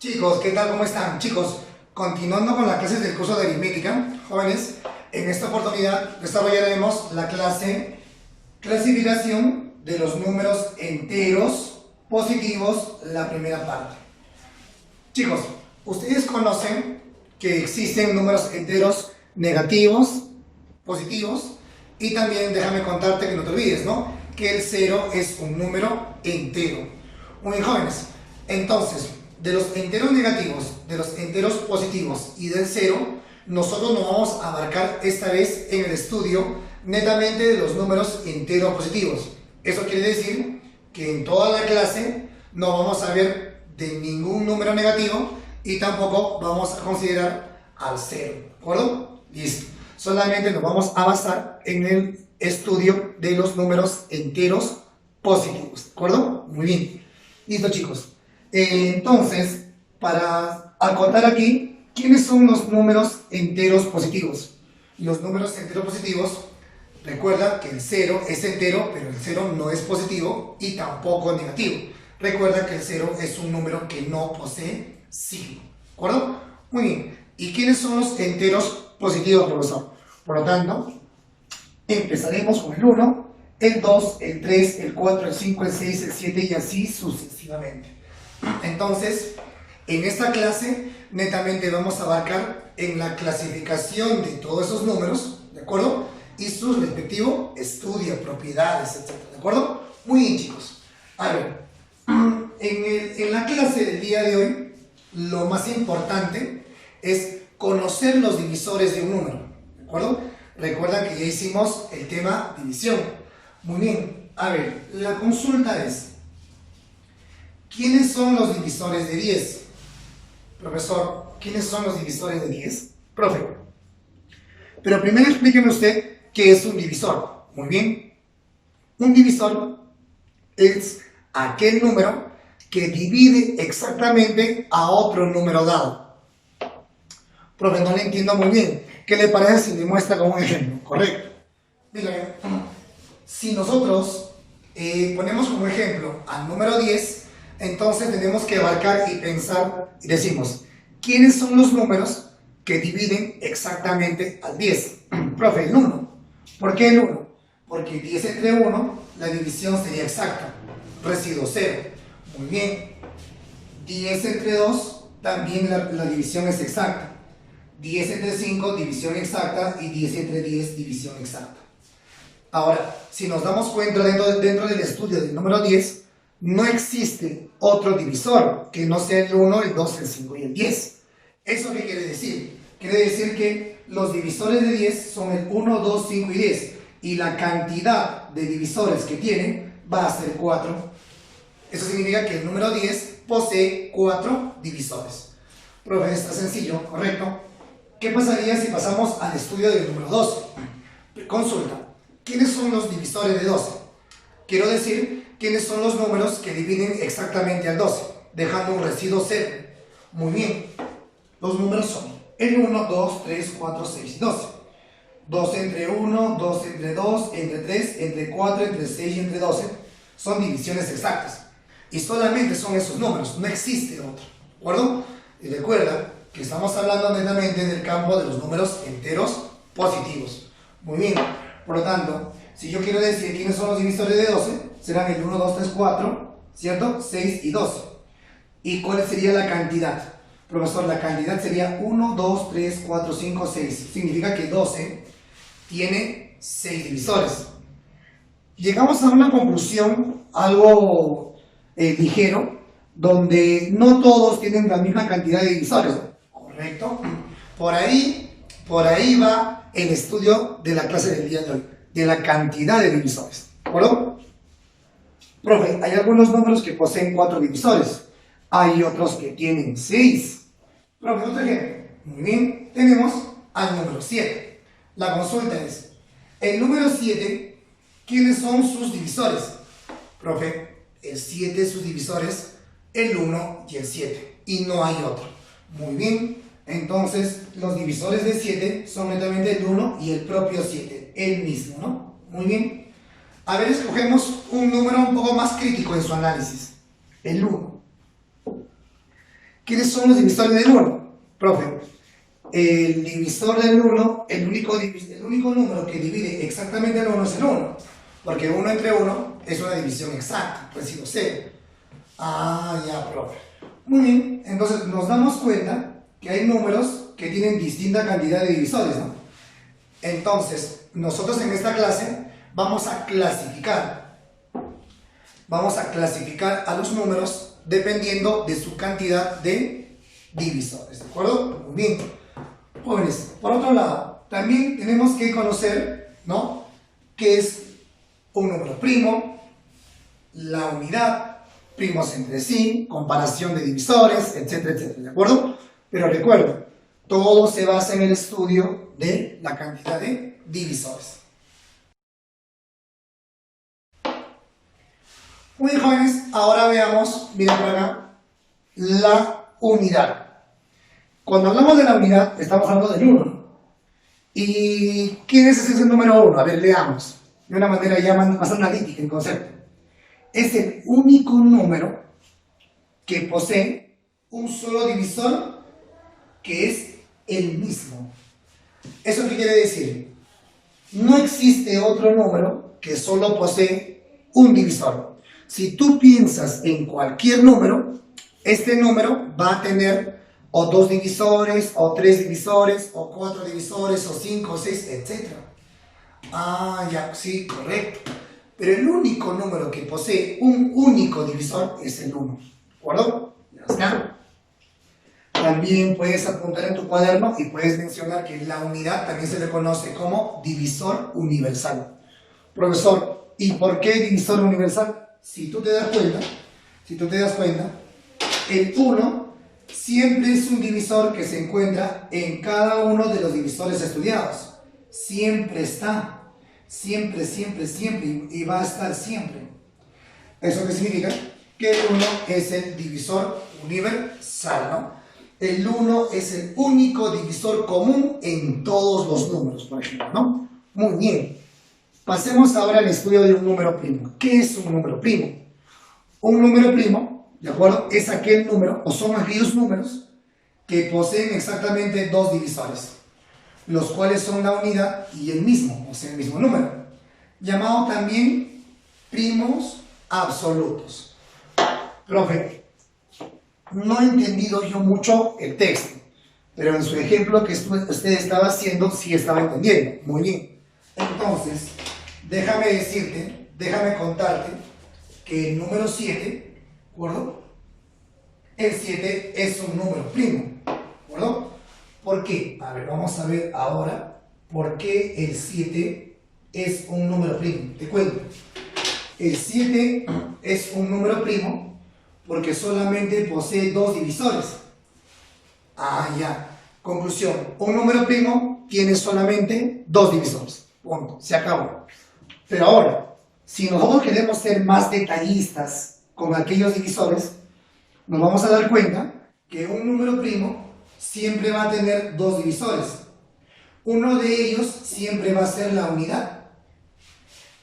Chicos, ¿qué tal? ¿Cómo están? Chicos, continuando con las clases del curso de aritmética, jóvenes, en esta oportunidad desarrollaremos la clase clasificación de los números enteros positivos, la primera parte. Chicos, ustedes conocen que existen números enteros negativos, positivos, y también déjame contarte que no te olvides, ¿no? Que el 0 es un número entero. Muy bien, jóvenes, entonces, de los enteros negativos, de los enteros positivos y del 0, nosotros nos vamos a abarcar esta vez en el estudio netamente de los números enteros positivos. Eso quiere decir que en toda la clase no vamos a ver de ningún número negativo y tampoco vamos a considerar al 0, ¿de acuerdo? Listo. Solamente nos vamos a basar en el estudio de los números enteros positivos, ¿de acuerdo? Muy bien. Listo, chicos. Entonces, para acotar aquí, ¿quiénes son los números enteros positivos? Los números enteros positivos, recuerda que el 0 es entero, pero el 0 no es positivo y tampoco negativo. Recuerda que el 0 es un número que no posee signo, ¿de acuerdo? Muy bien. ¿Y quiénes son los enteros positivos, profesor? Por lo tanto, empezaremos con el 1, el 2, el 3, el 4, el 5, el 6, el 7 y así sucesivamente. Entonces, en esta clase netamente vamos a abarcar en la clasificación de todos esos números, ¿de acuerdo? Y su respectivo estudio, propiedades, etc. ¿De acuerdo? Muy bien, chicos. A ver, en la clase del día de hoy, lo más importante es conocer los divisores de un número, ¿de acuerdo? Recuerda que ya hicimos el tema división. Muy bien. A ver, la consulta es: ¿quiénes son los divisores de 10? Profesor, ¿quiénes son los divisores de 10? Profe. Pero primero explíqueme usted qué es un divisor. Muy bien. Un divisor es aquel número que divide exactamente a otro número dado. Profe, no le entiendo muy bien. ¿Qué le parece si le muestra como un ejemplo? Correcto. Dígame. Si nosotros ponemos como ejemplo al número 10, entonces tenemos que abarcar y pensar y decimos, ¿quiénes son los números que dividen exactamente al 10? Profe, el 1. ¿Por qué el 1? Porque 10 entre 1, la división sería exacta. Residuo 0. Muy bien. 10 entre 2, también la división es exacta. 10 entre 5, división exacta. Y 10 entre 10, división exacta. Ahora, si nos damos cuenta dentro del estudio del número 10, no existe otro divisor que no sea el 1, el 2, el 5 y el 10. ¿Eso qué quiere decir? Quiere decir que los divisores de 10 son el 1, 2, 5 y 10. Y la cantidad de divisores que tienen va a ser 4. Eso significa que el número 10 posee 4 divisores. Profe, está sencillo, ¿correcto? ¿Qué pasaría si pasamos al estudio del número 12? Consulta. ¿Quiénes son los divisores de 12? Quiero decir, ¿quiénes son los números que dividen exactamente al 12? Dejando un residuo 0. Muy bien. Los números son el 1, 2, 3, 4, 6 y 12. 2 entre 1, 2 entre 2, entre 3, entre 4, entre 6 y entre 12 son divisiones exactas. Y solamente son esos números, no existe otro. ¿De acuerdo? Y recuerda que estamos hablando netamente del campo de los números enteros positivos. Muy bien. Por lo tanto, si yo quiero decir quiénes son los divisores de 12, serán el 1, 2, 3, 4, ¿cierto? 6 y 12. ¿Y cuál sería la cantidad? Profesor, la cantidad sería 1, 2, 3, 4, 5, 6. Significa que 12 tiene 6 divisores. Llegamos a una conclusión algo ligero, donde no todos tienen la misma cantidad de divisores. ¿Correcto? Por ahí va el estudio de la clase del día de hoy, de la cantidad de divisores. ¿De acuerdo? Profe, hay algunos números que poseen 4 divisores, hay otros que tienen 6. Profe, otro ejemplo. Muy bien, tenemos al número 7. La consulta es, el número 7, ¿quiénes son sus divisores? Profe, el 7 sus divisores, el 1 y el 7, y no hay otro. Muy bien. Entonces, los divisores de 7 son netamente el 1 y el propio 7, el mismo, ¿no? Muy bien. A ver, escogemos un número un poco más crítico en su análisis, el 1. ¿Quiénes son los divisores del 1? Profe, el divisor del 1, el único número que divide exactamente el 1 es el 1. Porque 1 entre 1 es una división exacta, pues sido 0. Ah, ya, profe. Muy bien, entonces nos damos cuenta que hay números que tienen distinta cantidad de divisores, ¿no? Entonces, nosotros en esta clase vamos a clasificar a los números dependiendo de su cantidad de divisores, ¿de acuerdo? Muy bien. Jóvenes, por otro lado, también tenemos que conocer, ¿no?, qué es un número primo, la unidad, primos entre sí, comparación de divisores, etcétera, etcétera, ¿de acuerdo? Pero recuerden, todo se basa en el estudio de la cantidad de divisores. Muy bien, jóvenes, ahora veamos, miren por acá, la unidad. Cuando hablamos de la unidad, estamos hablando del 1. ¿Y quién es ese número 1? A ver, leamos, de una manera ya más analítica en concepto. Es el único número que posee un solo divisor que es el mismo. ¿Eso qué quiere decir? No existe otro número que solo posee un divisor. Si tú piensas en cualquier número, este número va a tener o 2 divisores, o 3 divisores, o 4 divisores, o 5, o 6, etc. Ah, ya, sí, correcto. Pero el único número que posee un único divisor es el 1. ¿De acuerdo? Ya está. También puedes apuntar en tu cuaderno y puedes mencionar que la unidad también se le conoce como divisor universal. Profesor, ¿y por qué divisor universal? Si tú te das cuenta, el 1 siempre es un divisor que se encuentra en cada uno de los divisores estudiados. Siempre está. Siempre, siempre, siempre, y va a estar siempre. ¿Eso qué significa? Que el 1 es el divisor universal, ¿no? El 1 es el único divisor común en todos los números, por ejemplo, ¿no? Muy bien. Pasemos ahora al estudio de un número primo. ¿Qué es un número primo? Un número primo, ¿de acuerdo?, es aquel número, o son aquellos números que poseen exactamente 2 divisores, los cuales son la unidad y el mismo, o sea, el mismo número, llamado también primos absolutos. Profe, no he entendido yo mucho el texto, pero en su ejemplo que usted estaba haciendo, sí estaba entendiendo. Muy bien. Entonces, déjame contarte que el número 7, ¿de acuerdo? El 7 es un número primo, ¿de acuerdo? ¿Por qué? A ver, vamos a ver ahora por qué el 7 es un número primo. Te cuento. El 7 es un número primo porque solamente posee 2 divisores. Ah, ya. Conclusión. Un número primo tiene solamente 2 divisores. Punto. Se acabó. Pero ahora, si nosotros queremos ser más detallistas con aquellos divisores, nos vamos a dar cuenta que un número primo siempre va a tener 2 divisores. Uno de ellos siempre va a ser la unidad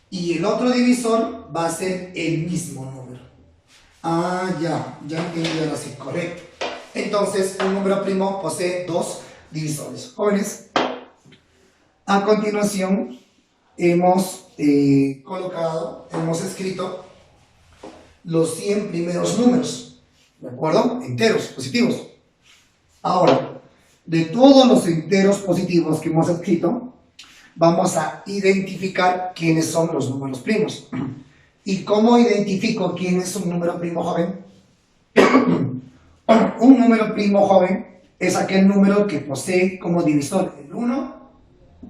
y el otro divisor va a ser el mismo número. Ah, ya entendí ahora sí, correcto. Entonces, un número primo posee 2 divisores. Jóvenes, a continuación hemos escrito los 100 primeros números, ¿de acuerdo? Enteros, positivos. Ahora, de todos los enteros positivos que hemos escrito, vamos a identificar quiénes son los números primos. ¿Y cómo identifico quién es un número primo, joven? Un número primo, joven, es aquel número que posee como divisor el 1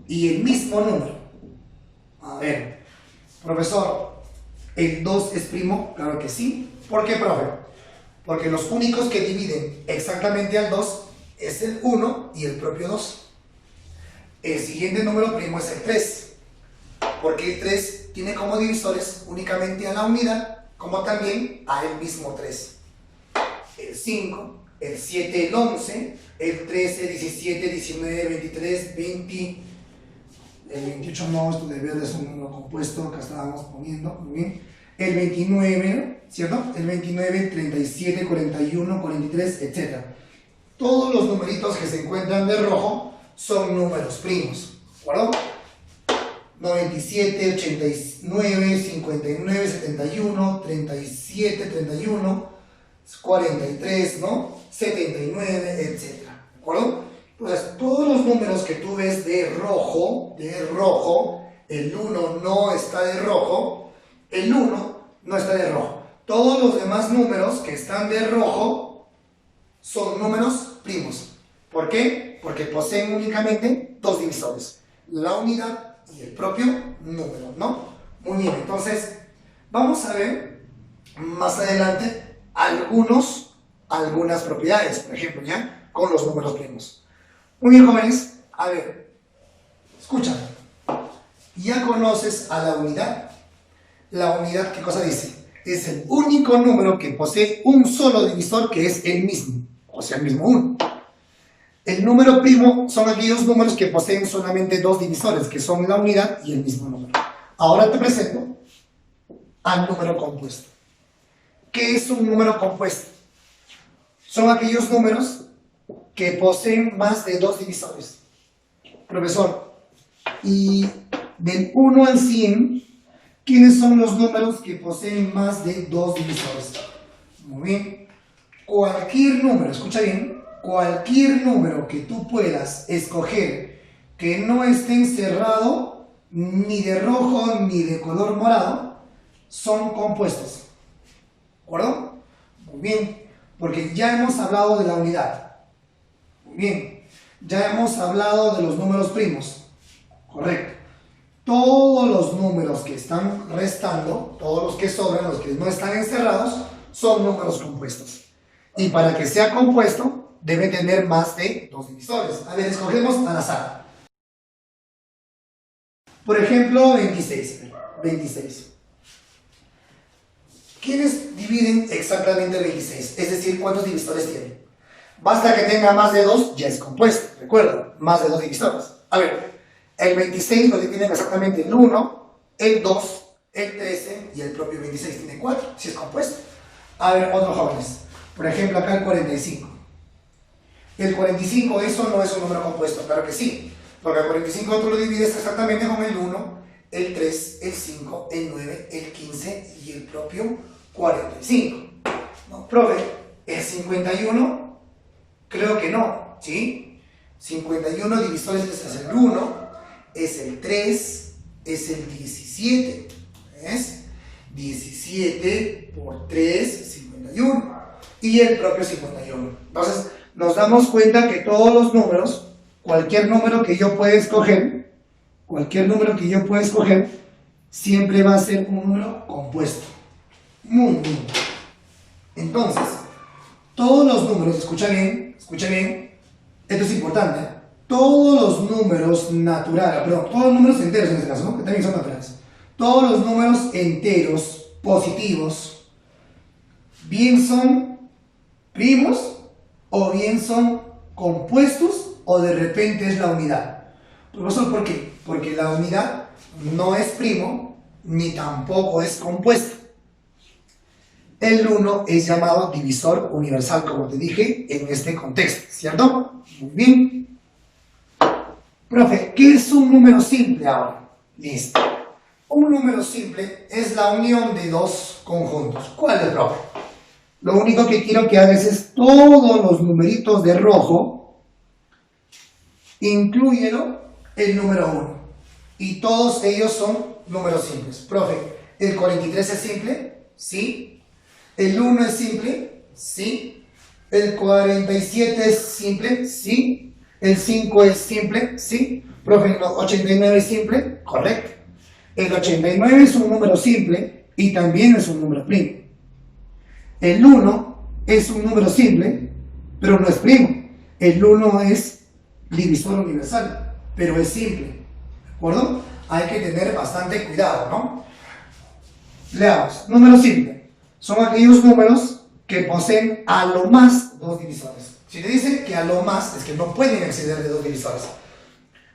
y el mismo número. A ver, profesor, ¿el 2 es primo? Claro que sí. ¿Por qué, profe? Porque los únicos que dividen exactamente al 2 es el 1 y el propio 2. El siguiente número primo es el 3, porque el 3 tiene como divisores únicamente a la unidad, como también a el mismo 3. El 5, el 7, el 11, el 13, 17, 19, 23, 20, el 28 no, esto debe de ser un número compuesto, acá estábamos poniendo, muy bien. el 29, ¿cierto? El 29, 37, 41, 43, etc. Todos los numeritos que se encuentran de rojo son números primos, ¿de acuerdo? 97, 89, 59, 71, 37, 31, 43, ¿no? 79, etc. ¿De acuerdo? Entonces, todos los números que tú ves de rojo, el 1 no está de rojo, el 1 no está de rojo. Todos los demás números que están de rojo son números primos. ¿Por qué? Porque poseen únicamente dos divisores, la unidad y el propio número, ¿no? Muy bien, entonces vamos a ver más adelante algunas propiedades, por ejemplo, ya con los números primos. Muy bien, jóvenes, a ver, escucha, ya conoces a la unidad. La unidad, ¿qué cosa dice? Es el único número que posee un solo divisor, que es el mismo, o sea, el mismo 1. El número primo son aquellos números que poseen solamente dos divisores, que son la unidad y el mismo número. Ahora te presento al número compuesto. ¿Qué es un número compuesto? Son aquellos números que poseen más de dos divisores. Profesor, y del 1 al 100, ¿quiénes son los números que poseen más de dos divisores? Muy bien. Cualquier número, escucha bien, cualquier número que tú puedas escoger que no esté encerrado ni de rojo ni de color morado, son compuestos. ¿De acuerdo? Muy bien, porque ya hemos hablado de la unidad. Muy bien, ya hemos hablado de los números primos. Correcto. Todos los números que están restando, todos los que sobran, los que no están encerrados, son números compuestos. Y para que sea compuesto, debe tener más de dos divisores. A ver, escogemos al azar. Por ejemplo, 26. 26. ¿Quiénes dividen exactamente el 26? Es decir, ¿cuántos divisores tiene? Basta que tenga más de dos, ya es compuesto. Recuerda, más de dos divisores. A ver, el 26 lo dividen exactamente el 1, el 2, el 13 y el propio 26 tiene 4, si es compuesto. A ver, otros jóvenes. Por ejemplo, acá el 45. El 45, eso no es un número compuesto, claro que sí. Porque el 45 tú lo divides exactamente con el 1, el 3, el 5, el 9, el 15 y el propio 45. ¿No, profe? ¿El 51? Creo que no, ¿sí? 51 divisores es el 1, es el 3, es el 17. ¿Ves? 17 por 3, 51. Y el propio 51. Entonces, nos damos cuenta que todos los números, cualquier número que yo pueda escoger, siempre va a ser un número compuesto. Muy bien. Entonces, todos los números, escucha bien, esto es importante, ¿eh? Todos los números naturales, perdón, todos los números enteros en este caso, ¿no? Que también son naturales. Todos los números enteros positivos, bien son primos, o bien son compuestos, o de repente es la unidad. Profesor, ¿por qué? Porque la unidad no es primo, ni tampoco es compuesto. El 1 es llamado divisor universal, como te dije, en este contexto, ¿cierto? Muy bien. Profe, ¿qué es un número simple ahora? Listo. Un número simple es la unión de dos conjuntos. ¿Cuál es, profe? Lo único que quiero que hagas es todos los numeritos de rojo, inclúyelo el número 1. Y todos ellos son números simples. Profe, ¿el 43 es simple? Sí. ¿El 1 es simple? Sí. ¿El 47 es simple? Sí. ¿El 5 es simple? Sí. Profe, ¿el 89 es simple? Correcto. El 89 es un número simple y también es un número primo. El 1 es un número simple, pero no es primo. El 1 es divisor universal, pero es simple. ¿De acuerdo? Hay que tener bastante cuidado, ¿no? Leamos. Número simple. Son aquellos números que poseen a lo más dos divisores. Si te dicen que a lo más, es que no pueden exceder de dos divisores.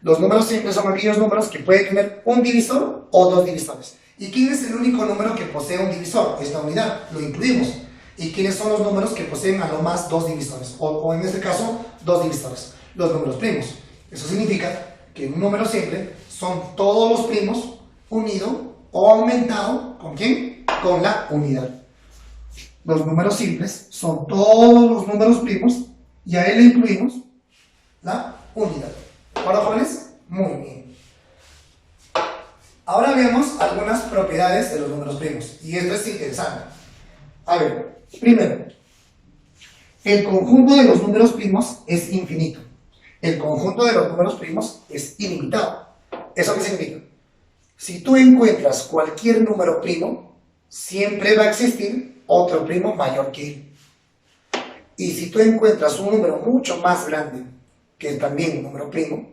Los números simples son aquellos números que pueden tener un divisor o dos divisores. ¿Y quién es el único número que posee un divisor? Es la unidad, lo incluimos. ¿Y quiénes son los números que poseen a lo más dos divisores? O en este caso, dos divisores, los números primos. Eso significa que un número simple son todos los primos unido o aumentado, ¿con quién? Con la unidad. Los números simples son todos los números primos y a él le incluimos la unidad. ¿Ahora, jóvenes? Muy bien. Ahora veamos algunas propiedades de los números primos. Y esto es interesante. A ver, primero, el conjunto de los números primos es infinito. El conjunto de los números primos es ilimitado. ¿Eso qué significa? Si tú encuentras cualquier número primo, siempre va a existir otro primo mayor que él. Y si tú encuentras un número mucho más grande, que es también un número primo,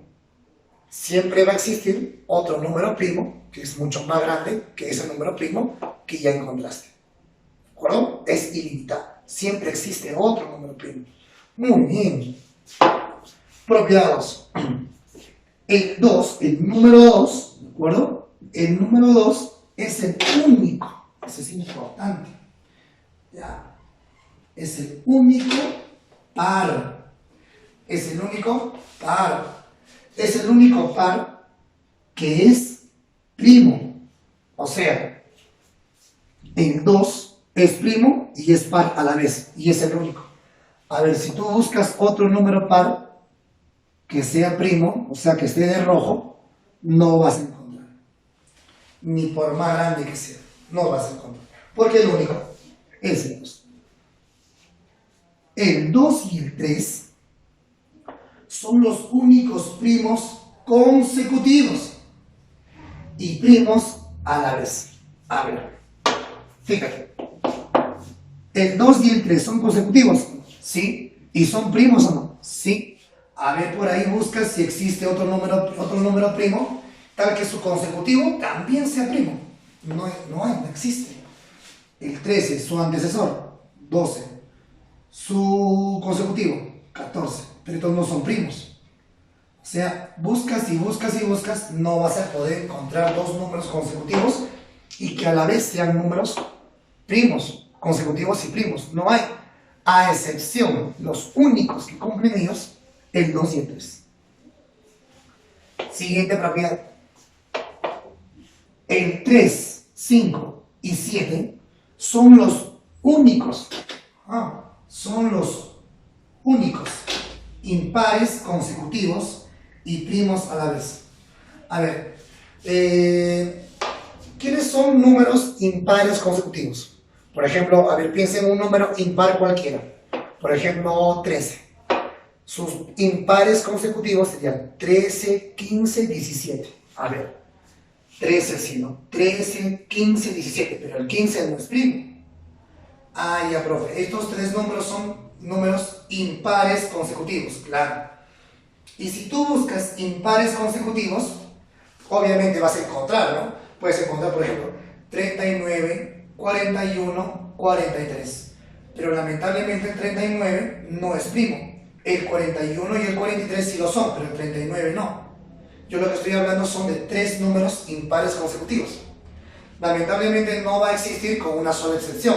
siempre va a existir otro número primo, que es mucho más grande que ese número primo que ya encontraste. ¿De acuerdo? Es ilimitado. Siempre existe otro número primo. Muy bien. Propiedad 2. El 2, el número 2, ¿de acuerdo? El número 2 es el único. Eso es importante. ¿Ya? Es el único par. Es el único par. Es el único par que es primo. O sea, el 2 es primo y es par a la vez. Y es el único. A ver, si tú buscas otro número par que sea primo, o sea, que esté de rojo, no vas a encontrar. Ni por más grande que sea, no vas a encontrar. Porque el único es el 2. El 2 y el 3 son los únicos primos consecutivos y primos a la vez. A ver, fíjate. ¿El 2 y el 3 son consecutivos? Sí. ¿Y son primos o no? Sí. A ver, por ahí buscas si existe otro número primo, tal que su consecutivo también sea primo. No existe. El 13, su antecesor, 12. Su consecutivo, 14. Pero todos no son primos. O sea, buscas y buscas y buscas, no vas a poder encontrar dos números consecutivos y que a la vez sean números primos, consecutivos y primos. No hay. A excepción, los únicos que cumplen ellos, el 2 y el 3. Siguiente propiedad. El 3, 5 y 7 son los únicos. Son los únicos impares consecutivos y primos a la vez. A ver, ¿quiénes son números impares consecutivos? Por ejemplo, a ver, piensen en un número impar cualquiera. Por ejemplo, 13. Sus impares consecutivos serían 13, 15, 17. A ver, 13 sí, ¿no? 13, 15, 17, pero el 15 no es primo. Ah, ya, profe. Estos tres números son números impares consecutivos, claro. Y si tú buscas impares consecutivos, obviamente vas a encontrar, ¿no? Puedes encontrar, por ejemplo, 39, 41, 43. Pero lamentablemente el 39 no es primo. El 41 y el 43 sí lo son, pero el 39 no. Yo lo que estoy hablando son de tres números impares consecutivos. Lamentablemente no va a existir con una sola excepción.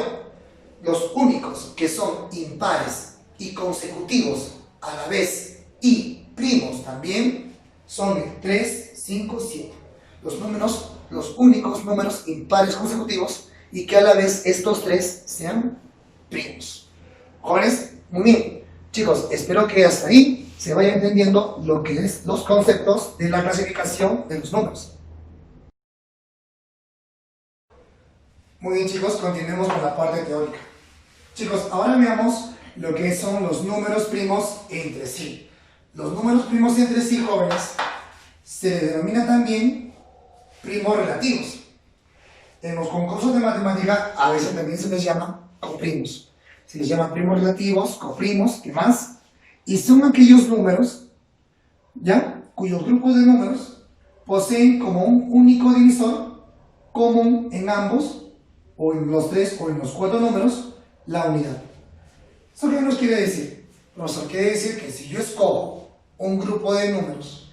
Los únicos que son impares y consecutivos a la vez y primos también son el 3, 5, 7. Los únicos números impares consecutivos y que a la vez estos tres sean primos. ¿Jóvenes? Muy bien. Chicos, espero que hasta ahí se vaya entendiendo lo que es los conceptos de la clasificación de los números. Muy bien, chicos, continuemos con la parte teórica. Chicos, ahora veamos lo que son los números primos entre sí. Los números primos entre sí, jóvenes, se les denomina también primos relativos. En los concursos de matemática a veces también se les llama coprimos. Se les llama primos relativos, coprimos, ¿qué más? Y son aquellos números, ¿ya? Cuyos grupos de números poseen como un único divisor común en ambos, o en los tres o en los cuatro números, la unidad. ¿Eso qué nos quiere decir? Profesor, quiere decir que si yo escojo un grupo de números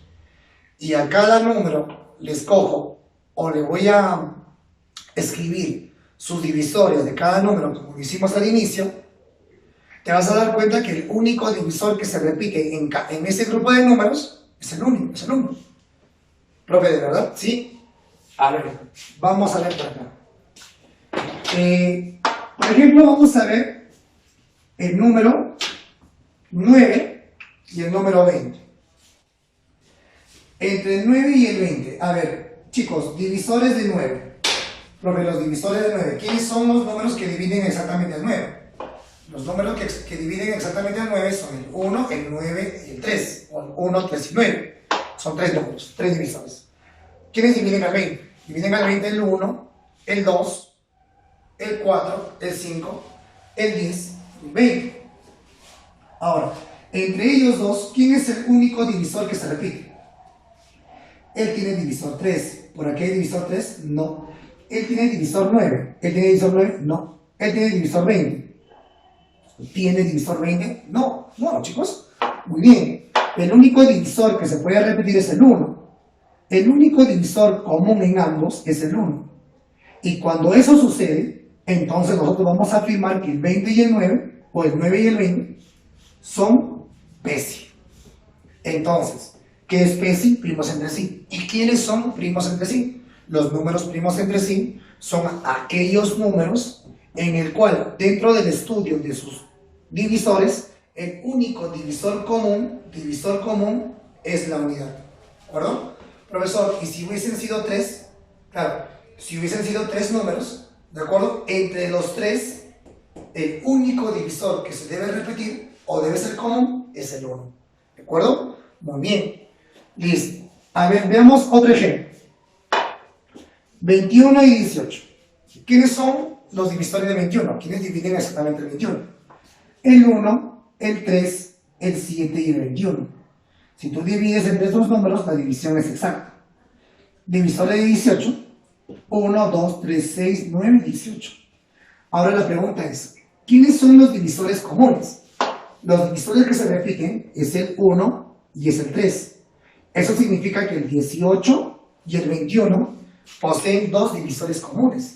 y a cada número le escojo o le voy a escribir sus divisores de cada número, como lo hicimos al inicio, te vas a dar cuenta que el único divisor que se repite en ese grupo de números es el único, es el 1. Profe, ¿de verdad? ¿Sí? A ver, vamos a ver por acá. Por ejemplo, vamos a ver el número 9 y el número 20. Entre el 9 y el 20. A ver, chicos, divisores de 9. Profe, los divisores de 9. ¿Quiénes son los números que dividen exactamente el 9? Los números que dividen exactamente el 9 son el 1, el 9 y el 3. O el 1, 3 y 9. Son 3 números, 3 divisores. ¿Quiénes dividen al 20? Dividen al 20 el 1, el 2, el 4, el 5, el 10 y el 20. Ahora, entre ellos dos, ¿quién es el único divisor que se repite? Él tiene divisor 3. ¿Por aquí hay divisor 3? No. Él tiene divisor 9. ¿Él tiene divisor 9? No. Él tiene divisor 20. ¿Tiene divisor 20? No. No, chicos. Muy bien. El único divisor que se puede repetir es el 1. El único divisor común en ambos es el 1. Y cuando eso sucede, entonces nosotros vamos a afirmar que el 20 y el 9, o el 9 y el 20, son PESI. Entonces, ¿qué es PESI? Primos entre sí. ¿Y quiénes son primos entre sí? Los números primos entre sí son aquellos números en el cual, dentro del estudio de sus divisores, el único divisor común es la unidad. ¿De acuerdo? Profesor, ¿y si hubiesen sido 3? Claro, si hubiesen sido 3 números, ¿de acuerdo? Entre los 3, el único divisor que se debe repetir o debe ser común es el 1. ¿De acuerdo? Muy bien. Listo. A ver, veamos otro ejemplo. 21 y 18. ¿Quiénes son los divisores de 21? ¿Quiénes dividen exactamente el 21? El 1, el 3, el 7 y el 21. Si tú divides entre estos números, la división es exacta. Divisor de 18. 1, 2, 3, 6, 9 y 18. Ahora la pregunta es, ¿quiénes son los divisores comunes? Los divisores que se repiten es el 1 y es el 3. Eso significa que el 18 y el 21 poseen dos divisores comunes.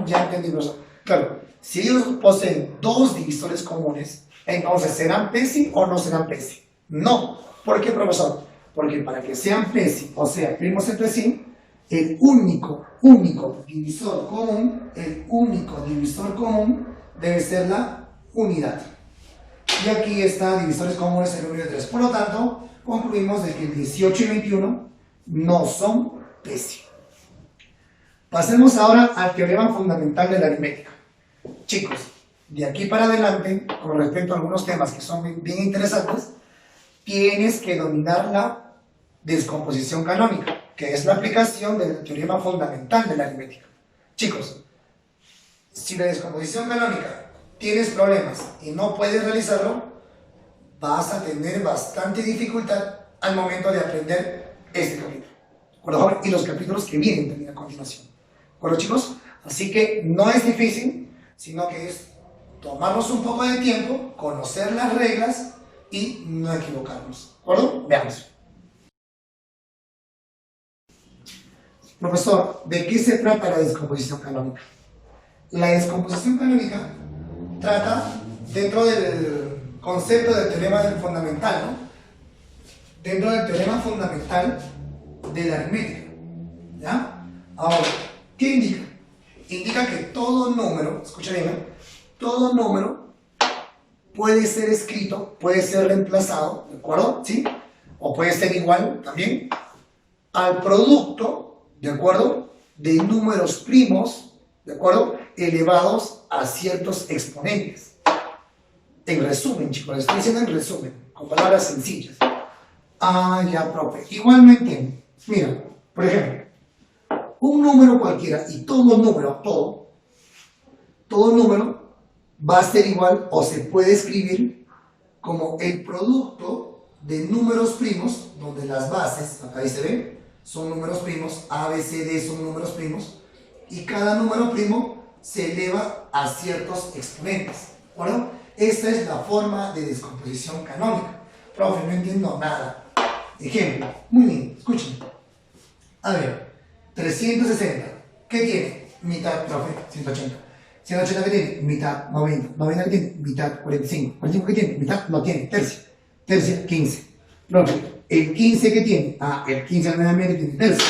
Ya entendí, profesor. Claro, si ellos poseen dos divisores comunes, entonces ¿serán PESI o no serán PESI? No. ¿Por qué, profesor? Porque para que sean PESI, o sea, primos entre sí, el único divisor común debe ser la unidad. Y aquí está divisores comunes el 1 y el 3. Por lo tanto, concluimos de que el 18 y 21 no son PESI. Pasemos ahora al teorema fundamental de la aritmética. Chicos, de aquí para adelante, con respecto a algunos temas que son bien interesantes, tienes que dominar la descomposición canónica, que es la aplicación del teorema fundamental de la aritmética. Chicos, si la descomposición canónica tienes problemas y no puedes realizarlo, vas a tener bastante dificultad al momento de aprender este capítulo. Y los capítulos que vienen también a continuación. ¿De acuerdo, chicos? Así que no es difícil, sino que es tomarnos un poco de tiempo, conocer las reglas y no equivocarnos. ¿De acuerdo? Veamos. Profesor, ¿de qué se trata la descomposición canónica? La descomposición canónica trata dentro del concepto del teorema fundamental, ¿no? Dentro del teorema fundamental de la aritmética. ¿Ya? Ahora, ¿qué indica? Indica que todo número, escucha bien, ¿no? Todo número puede ser escrito, puede ser reemplazado, ¿de acuerdo? ¿Sí? O puede ser igual también al producto, ¿de acuerdo? De números primos, ¿de acuerdo? Elevados a ciertos exponentes. En resumen, chicos, les estoy diciendo en resumen, con palabras sencillas. Ah, ya, profe. Igualmente, mira, por ejemplo, un número cualquiera y todo número va a ser igual o se puede escribir como el producto de números primos, donde las bases, acá ahí se ve, son números primos, A, B, C, D son números primos, y cada número primo se eleva a ciertos exponentes. ¿Bueno? Esta es la forma de descomposición canónica. Profe, no entiendo nada. Ejemplo, muy bien, escuchen. A ver, 360. ¿Qué tiene? Mitad, profe, 180. 180 que tiene, mitad, 90. 90 que tiene, mitad, 45. 45 que tiene, mitad, no tiene, tercia. Tercia, 15. Profe, el 15 que tiene, el 15 nuevamente tiene tercia.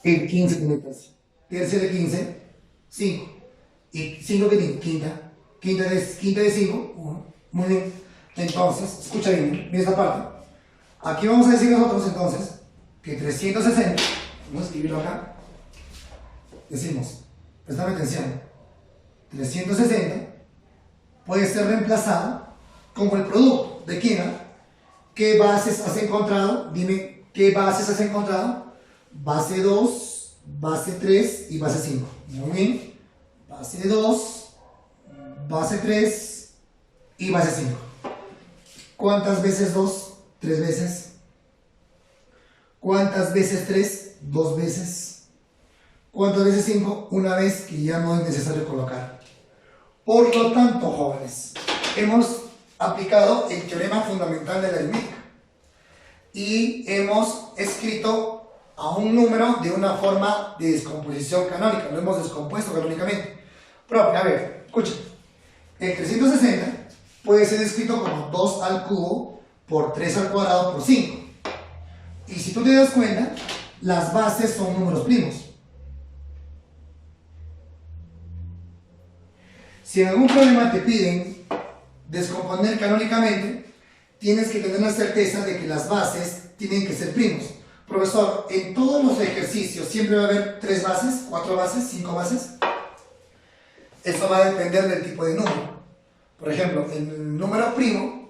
El 15 tiene tercia. Tercia de 15, 5. Y 5 que tiene, quinta. Quinta de 5, 1. Muy bien. Entonces, escucha bien, mira esta parte. Aquí vamos a decir nosotros entonces que 360, vamos a escribirlo acá. Decimos, prestame atención, 360 puede ser reemplazado como el producto de quién. ¿Qué bases has encontrado? Dime, ¿qué bases has encontrado? Base 2, base 3 y base 5. Muy bien. Base 2, base 3 y base 5. ¿Cuántas veces 2? 3 veces. ¿Cuántas veces 3? 2 veces. ¿Cuántas veces 5? Una vez, que ya no es necesario colocar. Por lo tanto, jóvenes, hemos aplicado el teorema fundamental de la aritmética y hemos escrito a un número de una forma de descomposición canónica, lo hemos descompuesto canónicamente. Pero, a ver, escuchen, el 360 puede ser escrito como 2 al cubo por 3 al cuadrado por 5. Y si tú te das cuenta, las bases son números primos. Si en algún problema te piden descomponer canónicamente, tienes que tener la certeza de que las bases tienen que ser primos. Profesor, en todos los ejercicios siempre va a haber 3 bases, 4 bases, 5 bases. Eso va a depender del tipo de número. Por ejemplo, el número primo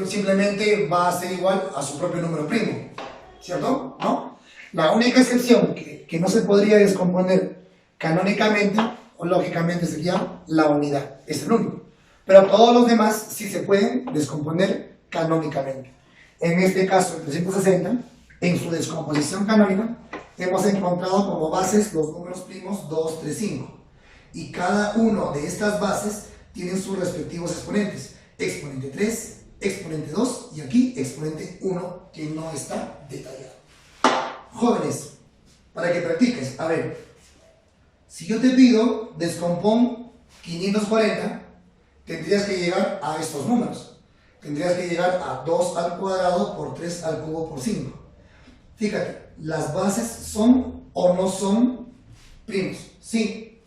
simplemente va a ser igual a su propio número primo, ¿cierto? ¿No? La única excepción que no se podría descomponer canónicamente o lógicamente sería la unidad, es el único. Pero todos los demás sí se pueden descomponer canónicamente. En este caso, el 360, en su descomposición canónica, hemos encontrado como bases los números primos 2, 3, 5. Y cada uno de estas bases tienen sus respectivos exponentes. Exponente 3, exponente 2 y aquí exponente 1, que no está detallado. Jóvenes, para que practiques, a ver, si yo te pido descompón 540, tendrías que llegar a estos números. Tendrías que llegar a 2 al cuadrado por 3 al cubo por 5. Fíjate, las bases son o no son primos. Sí,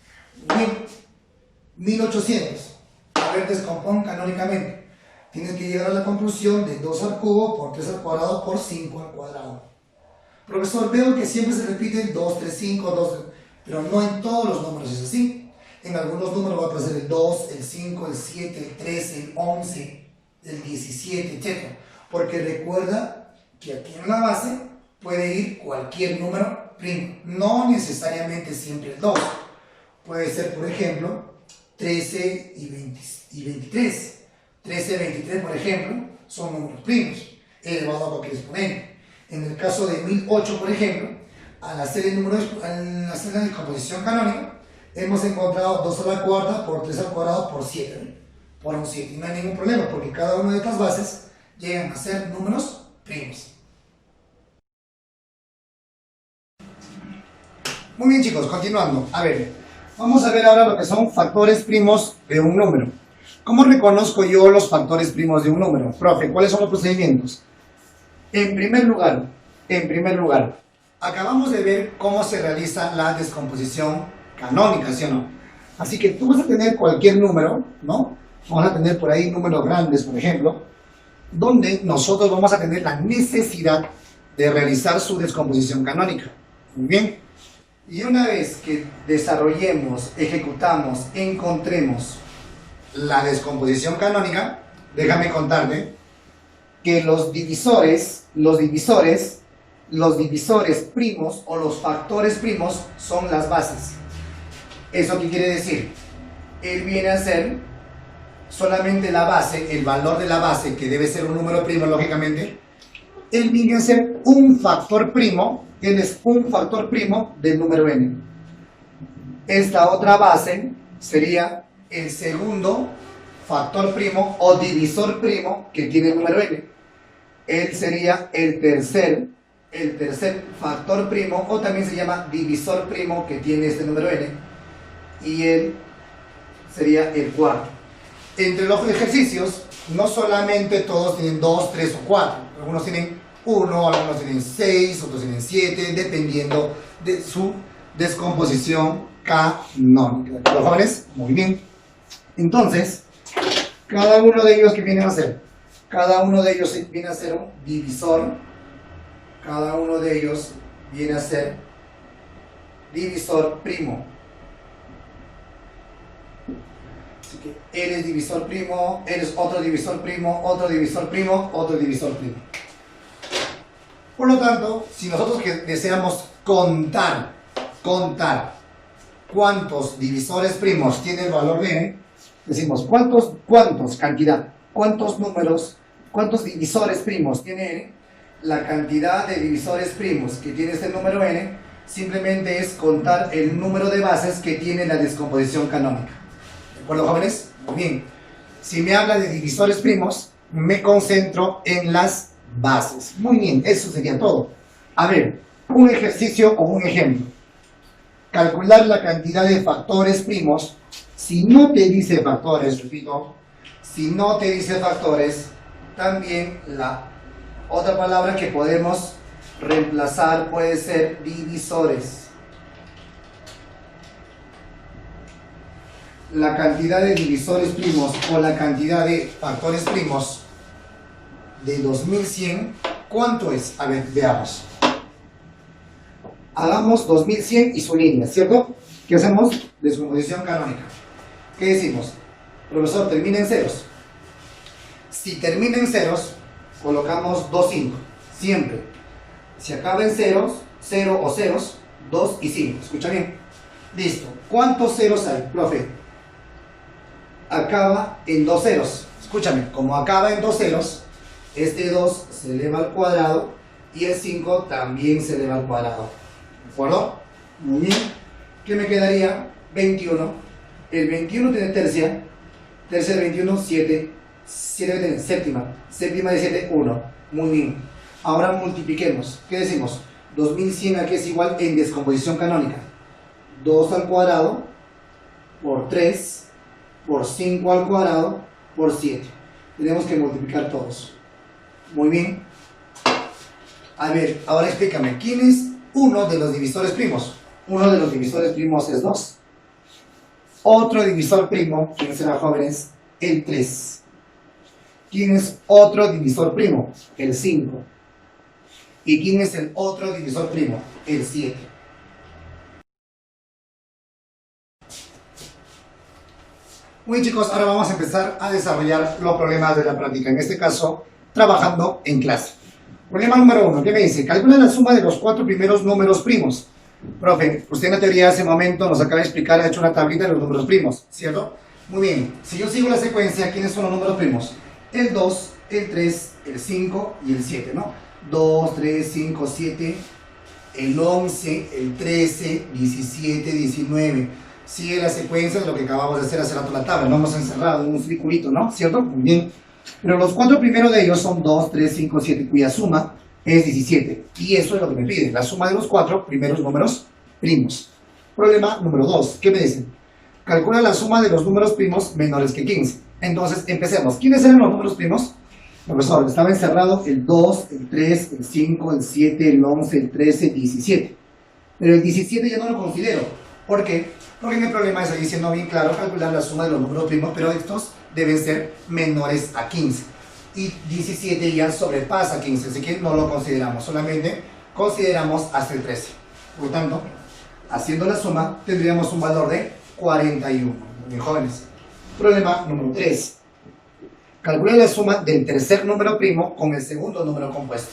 1800. A ver, descompón canónicamente. Tienes que llegar a la conclusión de 2 al cubo por 3 al cuadrado por 5 al cuadrado. Profesor, veo que siempre se repiten 2, 3, 5, 2, pero no en todos los números es así. En algunos números va a aparecer el 2, el 5, el 7, el 13, el 11, el 17, etc. Porque recuerda que aquí en la base puede ir cualquier número primo, no necesariamente siempre el 2. Puede ser, por ejemplo, 13 y 23. 13 y 23, por ejemplo, son números primos, elevado a cualquier exponente. En el caso de 1008, por ejemplo, al hacer la descomposición canónica, hemos encontrado 2 a la cuarta por 3 al cuadrado por 7. Por un 7. Y no hay ningún problema, porque cada una de estas bases llegan a ser números primos. Muy bien, chicos, continuando. A ver, vamos a ver ahora lo que son factores primos de un número. ¿Cómo reconozco yo los factores primos de un número? Profe, ¿cuáles son los procedimientos? En primer lugar, acabamos de ver cómo se realiza la descomposición canónica, ¿sí o no? Así que tú vas a tener cualquier número, ¿no? Vamos a tener por ahí números grandes, por ejemplo, donde nosotros vamos a tener la necesidad de realizar su descomposición canónica. Muy bien. Y una vez que desarrollemos, ejecutamos, encontremos la descomposición canónica, déjame contarte que los divisores primos o los factores primos son las bases. ¿Eso qué quiere decir? Él viene a ser solamente la base, el valor de la base, que debe ser un número primo, lógicamente. Él viene a ser un factor primo, él es un factor primo del número n. Esta otra base sería el segundo factor primo o divisor primo que tiene el número n. Él sería el tercer el tercer factor primo, o también se llama divisor primo, que tiene este número n, y él sería el cuarto. Entre los ejercicios, no solamente todos tienen 2, 3 o 4, algunos tienen 1, algunos tienen 6, otros tienen 7, dependiendo de su descomposición canónica. ¿Los jóvenes? Muy bien. Entonces, cada uno de ellos, ¿qué viene a hacer? Cada uno de ellos viene a ser un divisor. Cada uno de ellos viene a ser divisor primo. Así que él es divisor primo, él es otro divisor primo, otro divisor primo, otro divisor primo. Por lo tanto, si nosotros deseamos contar cuántos divisores primos tiene el valor de n, decimos cuántos, cantidad, cuántos números, cuántos divisores primos tiene n. La cantidad de divisores primos que tiene este número n simplemente es contar el número de bases que tiene la descomposición canónica. ¿De acuerdo, jóvenes? Muy bien. Si me habla de divisores primos, me concentro en las bases. Muy bien, eso sería todo. A ver, un ejercicio o un ejemplo. Calcular la cantidad de factores primos. Si no te dice factores, repito, si no te dice factores, también la otra palabra que podemos reemplazar puede ser divisores. La cantidad de divisores primos o la cantidad de factores primos de 2100, ¿cuánto es? A ver, veamos. Hagamos 2100 y su línea, ¿cierto? ¿Qué hacemos? Descomposición canónica. ¿Qué decimos? Profesor, termina en ceros. Si termina en ceros, colocamos 2, 5. Siempre. Si acaba en ceros, 0 o ceros, 2 y 5. ¿Escucha bien? Listo. ¿Cuántos ceros hay, profe? Acaba en 2 ceros. Escúchame, como acaba en 2 ceros, este 2 se eleva al cuadrado y el 5 también se eleva al cuadrado. ¿De acuerdo? Muy bien. ¿Qué me quedaría? 21. El 21 tiene tercia. Tercia de 21, 7. 7 tiene séptima. Séptima de 7, 1. Muy bien. Ahora multipliquemos. ¿Qué decimos? 2100 aquí es igual en descomposición canónica. 2 al cuadrado por 3 por 5 al cuadrado por 7. Tenemos que multiplicar todos. Muy bien. A ver, ahora explícame. ¿Quién es uno de los divisores primos? Uno de los divisores primos es 2. Otro divisor primo, ¿quién será, jóvenes? El 3. ¿Quién es otro divisor primo? El 5. ¿Y quién es el otro divisor primo? El 7. Muy bien, chicos, ahora vamos a empezar a desarrollar los problemas de la práctica. En este caso, trabajando en clase. Problema número 1. ¿Qué me dice? Calcula la suma de los 4 primeros números primos. Profe, usted en la teoría hace un momento nos acaba de explicar, ha hecho una tablita de los números primos, ¿cierto? Muy bien. Si yo sigo la secuencia, ¿quiénes son los números primos? El 2, el 3, el 5 y el 7, ¿no? 2, 3, 5, 7, el 11, el 13, 17, 19. Sigue la secuencia de lo que acabamos de hacer hace rato la tabla. No hemos encerrado en un circulito, ¿no? ¿Cierto? Muy bien. Pero los 4 primeros de ellos son 2, 3, 5, 7, cuya suma es 17. Y eso es lo que me pide, la suma de los 4 primeros números primos. Problema número 2. ¿Qué me dicen? Calcula la suma de los números primos menores que 15. Entonces, empecemos. ¿Quiénes eran los números primos? Profesor, estaba encerrado el 2, el 3, el 5, el 7, el 11, el 13, el 17. Pero el 17 ya no lo considero. ¿Por qué? Porque mi problema es ahí diciendo bien claro calcular la suma de los números primos, pero estos deben ser menores a 15. Y 17 ya sobrepasa 15, así que no lo consideramos, solamente consideramos hasta el 13. Por lo tanto, haciendo la suma, tendríamos un valor de 41. Bien, jóvenes. Problema número 3. Calcula la suma del tercer número primo con el segundo número compuesto.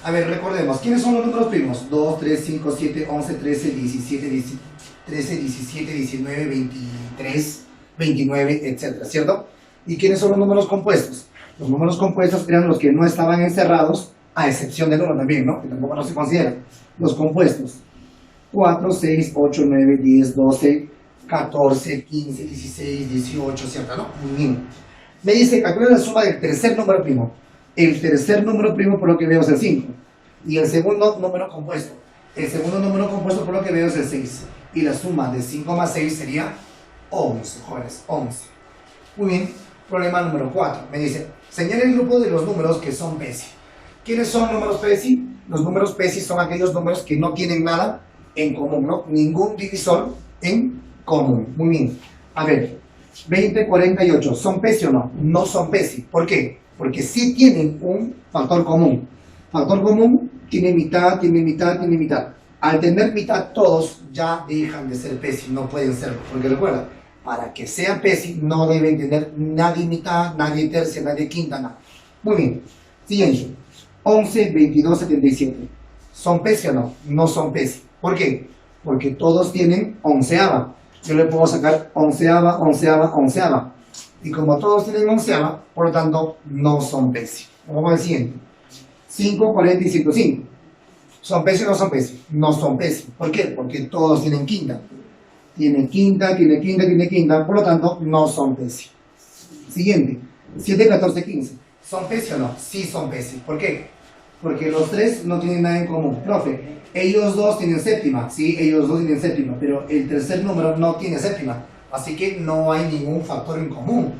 A ver, recordemos, ¿quiénes son los números primos? 2, 3, 5, 7, 11, 13, 17, 13, 17, 19, 23, 29, etc. ¿Cierto? ¿Y quiénes son los números compuestos? Los números compuestos eran los que no estaban encerrados, a excepción del 1 también, ¿no? Que tampoco no se consideran. Los compuestos. 4, 6, 8, 9, 10, 12, 14, 15, 16, 18, ¿cierto? ¿No? Muy bien. Me dice, calcula la suma del tercer número primo. El tercer número primo, por lo que veo, es el 5. Y el segundo número compuesto. El segundo número compuesto por lo que veo es el 6. Y la suma de 5 más 6 sería 11, jóvenes, 11. Muy bien, problema número 4. Me dice, señala el grupo de los números que son PESI. ¿Quiénes son números PESI? Los números PESI son aquellos números que no tienen nada en común, ¿no? Ningún divisor en común. Muy bien. A ver, 20, 48, ¿son PESI o no? No son PESI. ¿Por qué? Porque sí tienen un factor común. Factor común tiene mitad, tiene mitad, tiene mitad. Al tener mitad todos ya dejan de ser PESI, no pueden serlo. Porque recuerda, para que sea PESI no deben tener nadie mitad, nadie tercia, nadie quinta, nada. Muy bien. Siguiente. 11, 22, 77. ¿Son PESI o no? No son PESI. ¿Por qué? Porque todos tienen onceava. Yo le puedo sacar onceava, onceava, onceava. Y como todos tienen onceava, por lo tanto, no son PESI. Vamos al siguiente. 5, 40 y 105. ¿Son PESI o no son PESI? No son PESI. ¿Por qué? Porque todos tienen quinta. Tiene quinta, tiene quinta, tiene quinta. Por lo tanto, no son PESI. Siguiente. 7, 14, 15. ¿Son PESI o no? Sí son PESI. ¿Por qué? Porque los tres no tienen nada en común. Profe, ellos dos tienen séptima. Sí, ellos dos tienen séptima. Pero el tercer número no tiene séptima. Así que no hay ningún factor en común.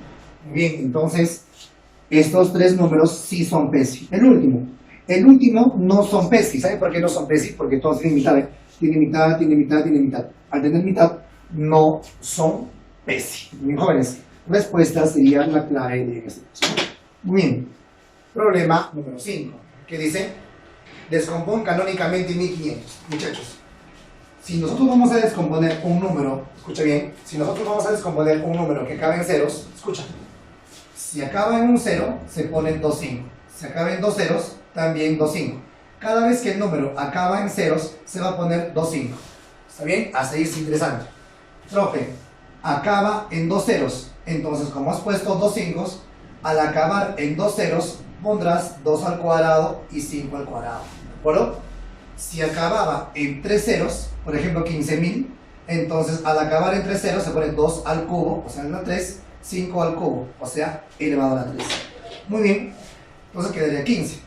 Bien, entonces, estos tres números sí son PESI. El último no son PESI. ¿Sabe por qué no son PESI? Porque todos tienen mitad. Tiene mitad, tiene mitad, tiene mitad. Al tener mitad, no son PESI. Bien, jóvenes, respuesta sería la clave de este caso. Muy bien. Problema número 5. ¿Qué dice? Descompón canónicamente 1500. Muchachos, si nosotros vamos a descomponer un número, escucha bien, si nosotros vamos a descomponer un número que acaba en ceros, escucha, si acaba en un 0, se ponen 2 5. Si acaba en 2 ceros, también 2 5. Cada vez que el número acaba en ceros, se va a poner 2 5. ¿Está bien? Hasta ahí es interesante. Profe, acaba en 2 ceros. Entonces, como has puesto 2 5, al acabar en 2 ceros, pondrás 2 al cuadrado y 5 al cuadrado. ¿De acuerdo? Si acababa en 3 ceros, por ejemplo 15.000, entonces al acabar en 3 ceros se pone 2 al cubo, o sea, en la 3, 5 al cubo, o sea, elevado a la 3. Muy bien, entonces quedaría 15.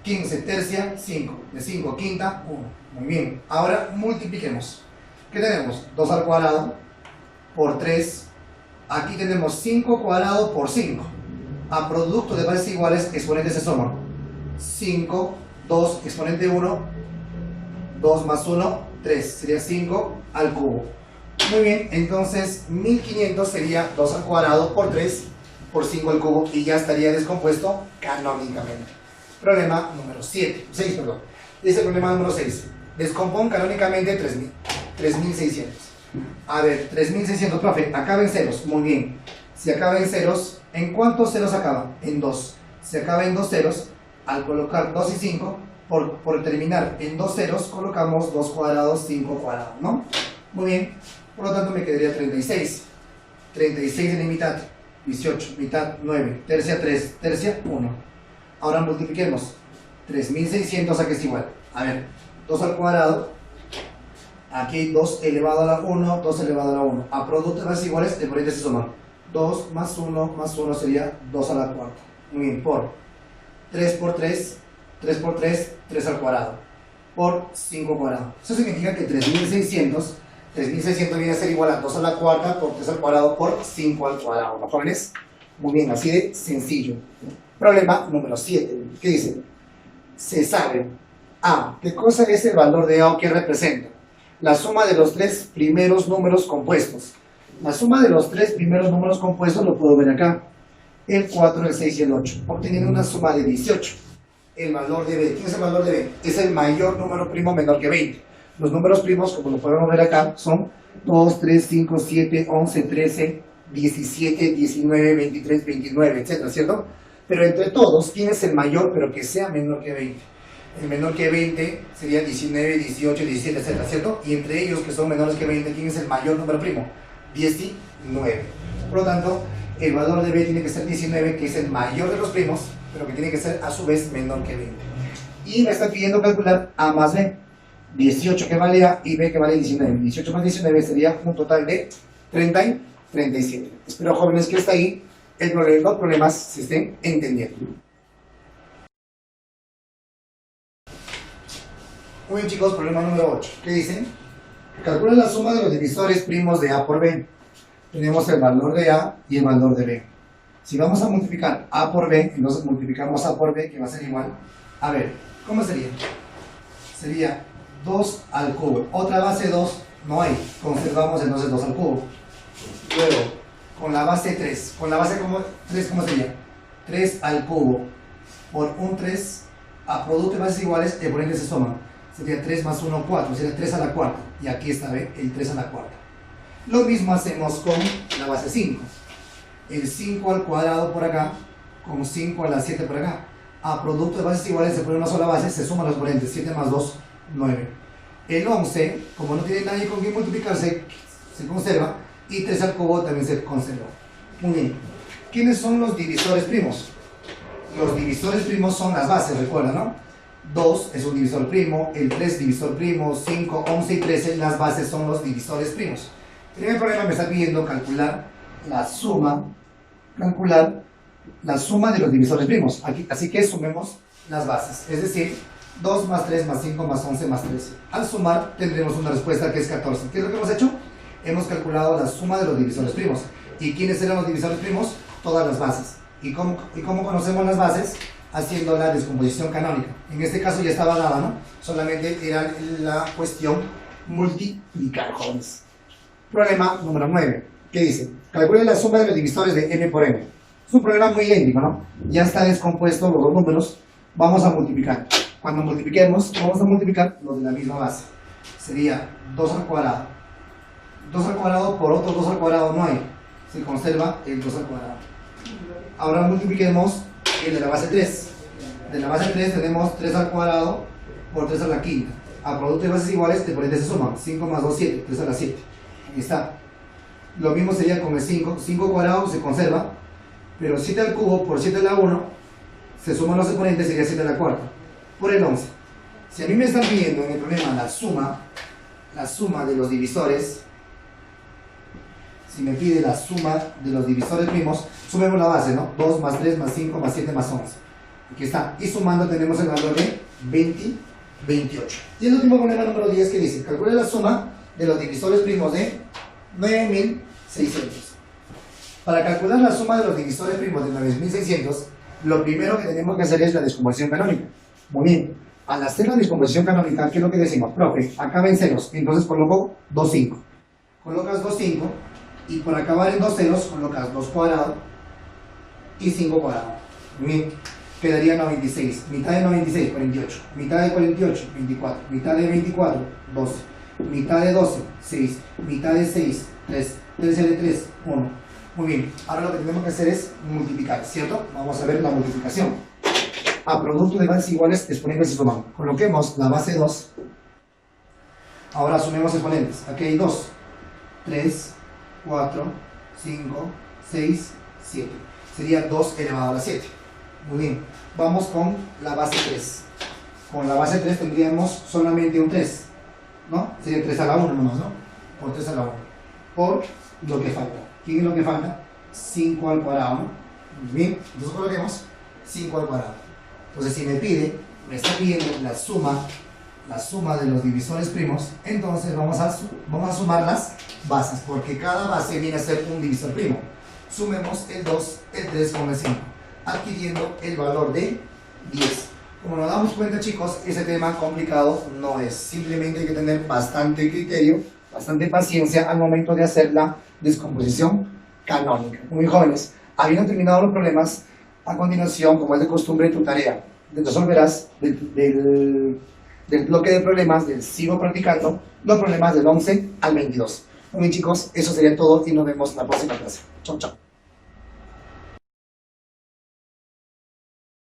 15 tercia, 5. De 5 quinta, 1. Muy bien, ahora multipliquemos. ¿Qué tenemos? 2 al cuadrado por 3. Aquí tenemos 5 cuadrado por 5. A producto de partes iguales, exponentes se suman. 5, 2, exponente 1, 2 más 1, 3. Sería 5 al cubo. Muy bien, entonces 1500 sería 2 al cuadrado por 3 por 5 al cubo y ya estaría descompuesto canónicamente. Problema número 6, perdón. Dice el problema número 6. Descompón canónicamente 3600. A ver, 3600, profe, acaba en ceros. Muy bien. Si acaba en ceros, ¿en cuántos ceros acaba? En 2. Si acaba en 2 ceros, al colocar 2 y 5, por terminar en 2 ceros, colocamos 2 cuadrados, 5 cuadrados, ¿no? Muy bien. Por lo tanto, me quedaría 36. 36 en la mitad, 18, mitad 9, tercia 3, tercia 1. Ahora multipliquemos. 3600 a que es igual. A ver, 2 al cuadrado. Aquí 2 elevado a la 1, 2 elevado a la 1. A producto de bases iguales, el exponentes se suman. 2 más 1 sería 2 a la cuarta. Muy bien, por 3 por 3, 3 por 3, 3 al cuadrado. Por 5 cuadrado. Eso significa que 3600 viene a ser igual a 2 a la cuarta por 3 al cuadrado por 5 al cuadrado. ¿No, jóvenes? Muy bien, así de sencillo. Problema número 7. ¿Qué dice? Se sabe A. ¿Qué cosa es el valor de A o qué representa? La suma de los tres primeros números compuestos. La suma de los tres primeros números compuestos lo puedo ver acá. El 4, el 6 y el 8. Obteniendo una suma de 18. El valor de B. ¿Quién es el valor de B? Es el mayor número primo menor que 20. Los números primos, como lo podemos ver acá, son 2, 3, 5, 7, 11, 13, 17, 19, 23, 29, etc. ¿Cierto? Pero entre todos, ¿quién es el mayor pero que sea menor que 20? El menor que 20 sería 19, 18, 17, etc. ¿Cierto? Y entre ellos, que son menores que 20, ¿quién es el mayor número primo? 19. Por lo tanto, el valor de B tiene que ser 19, que es el mayor de los primos, pero que tiene que ser a su vez menor que 20. Y me está pidiendo calcular A más B. 18 que vale A y B que vale 19. 18 más 19 sería un total de 30 y 37. Espero, jóvenes, que hasta ahí los problemas se estén entendiendo. Muy bien chicos, problema número 8. ¿Qué dice? Calcula la suma de los divisores primos de A por B. Tenemos el valor de A y el valor de B. Si vamos a multiplicar A por B, entonces multiplicamos A por B, que va a ser igual. A ver, ¿cómo sería? Sería 2 al cubo. Otra base 2 no hay. Conservamos entonces 2 al cubo. Luego, con la base 3. Con la base 3, ¿cómo sería? 3 al cubo por un 3 a producto de bases iguales, por ende se suman. Sería 3 más 1, 4. Sería 3 a la cuarta. Y aquí está, ¿ve? El 3 a la cuarta. Lo mismo hacemos con la base 5. El 5 al cuadrado por acá, con 5 a la 7 por acá. A producto de bases iguales se pone una sola base, se suman los exponentes. 7 más 2, 9. El 11, como no tiene nadie con quien multiplicarse, se conserva. Y 3 al cubo también se conserva. Muy bien. ¿Quiénes son los divisores primos? Los divisores primos son las bases, recuerda, ¿no? 2 es un divisor primo, el 3 divisor primo, 5, 11 y 13, las bases son los divisores primos. El primer problema me está pidiendo calcular la suma de los divisores primos. Aquí, así que sumemos las bases, es decir, 2 más 3 más 5 más 11 más 13. Al sumar tendremos una respuesta que es 14. ¿Qué es lo que hemos hecho? Hemos calculado la suma de los divisores primos. ¿Y quiénes eran los divisores primos? Todas las bases. ¿Y cómo conocemos las bases? Haciendo la descomposición canónica. En este caso ya estaba dada, ¿no? Solamente era la cuestión multiplicar, jóvenes. Problema número 9. ¿Qué dice? Calcule la suma de los divisores de n por n. Es un problema muy idéntico, ¿no? Ya está descompuesto los dos números. Vamos a multiplicar. Cuando multipliquemos, vamos a multiplicar los de la misma base. Sería 2 al cuadrado. 2 al cuadrado por otro 2 al cuadrado no hay. Se conserva el 2 al cuadrado. Ahora multipliquemos el de la base 3. De la base 3 tenemos 3 al cuadrado por 3 a la quinta. A producto de bases iguales, por ende se suman. 5 más 2, 7. 3 a la 7. Ahí está. Lo mismo sería con el 5. 5 cuadrado se conserva. Pero 7 al cubo por 7 a la 1. Se suman los exponentes, sería 7 a la cuarta. Por el 11. Si a mí me están pidiendo en el problema la suma de los divisores. Si me pide la suma de los divisores primos, sumemos la base, ¿no? 2 más 3 más 5 más 7 más 11. Aquí está. Y sumando tenemos el valor de 28. Y el último problema número 10 que dice, calcule la suma de los divisores primos de 9600. Para calcular la suma de los divisores primos de 9600, lo primero que tenemos que hacer es la descomposición canónica. Muy bien. Al hacer la descomposición canónica, ¿qué es lo que decimos? Profe, acá ven ceros, entonces coloco 2, 5. Colocas 2, 5. Y por acabar en 2 ceros, colocas 2 cuadrado y 5 cuadrado. Bien, quedaría 96. Mitad de 96, 48. Mitad de 48, 24. Mitad de 24, 12. Mitad de 12, 6. Mitad de 6, 3. 13 de 3, 1. Muy bien, ahora lo que tenemos que hacer es multiplicar, ¿cierto? Vamos a ver la multiplicación. A producto de bases iguales, exponentes se suman. Coloquemos la base 2. Ahora sumemos exponentes. Aquí hay 2, 3, 4, 5, 6, 7. Sería 2 elevado a la 7. Muy bien. Vamos con la base 3. Con la base 3 tendríamos solamente un 3. ¿No? Sería 3 a la 1 nomás, ¿no? Por 3 a la 1. Por lo que falta. ¿Quién es lo que falta? 5 al cuadrado, ¿no? Muy bien. Entonces coloquemos 5 al cuadrado. Entonces si me está pidiendo la suma de los divisores primos, entonces vamos a sumar las bases, porque cada base viene a ser un divisor primo. Sumemos el 2, el 3 con el 5, adquiriendo el valor de 10. Como nos damos cuenta, chicos, ese tema complicado no es. Simplemente hay que tener bastante criterio, bastante paciencia al momento de hacer la descomposición canónica. Muy jóvenes, habiendo terminado los problemas, a continuación, como es de costumbre, tu tarea resolverás del bloque de problemas del Sigo Practicando, los problemas del 11 al 22. Muy bien, chicos, eso sería todo y nos vemos en la próxima clase. Chau, chau.